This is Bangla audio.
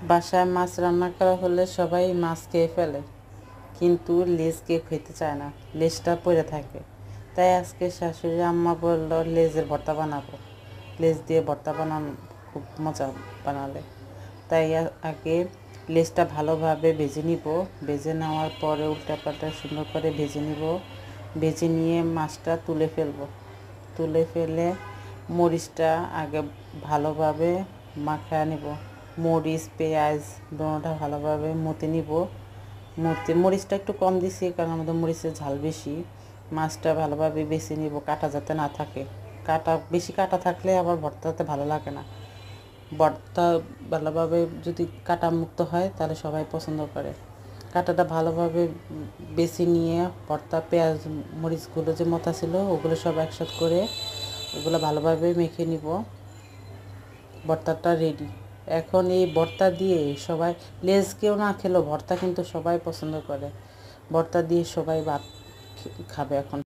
বাসায় মাছ রান্না করা হলে সবাই মাছ খেয়ে ফেলে, কিন্তু লেজ কেউ খেতে চায় না, লেজটা পড়ে থাকে। তাই আজকে শাশুড়ি আম্মা বলল লেজের ভর্তা বানাবো। লেজ দিয়ে ভর্তা বানানো খুব মজা বানালে। তাই আগে লেজটা ভালোভাবে ভেজে নিব। ভেজে নেওয়ার পরে উল্টাপাল্টা সুন্দর করে ভেজে নিব। ভেজে নিয়ে মাছটা তুলে ফেলবো। তুলে ফেলে মরিচটা আগে ভালোভাবে মাখিয়ে নেব। মরিচ পেঁয়াজ দুটোটা ভালোভাবে মথে নিব। মরিচটা একটু কম দিছি, কারণ আমাদের মরিচের ঝাল বেশি। মাছটা ভালোভাবে বেছে নিব, কাটা যাতে না থাকে। বেশি কাটা থাকলে আবার ভর্তাতে ভালো লাগে না। ভর্তা ভালোভাবে যদি কাটা মুক্ত হয় তাহলে সবাই পছন্দ করে। কাটাটা ভালোভাবে বেছে নিয়ে ভর্তা পেঁয়াজ মরিচগুলো যে মথা ছিল ওগুলো সব একসাথে করে ওগুলো ভালোভাবে মেখে নিব। ভর্তাটা রেডি। এখন এই ভর্তা দিয়ে সবাই, লেজ কেউ না খেলেও ভর্তা কিন্তু সবাই পছন্দ করে। ভর্তা দিয়ে সবাই ভাত খাবে এখন।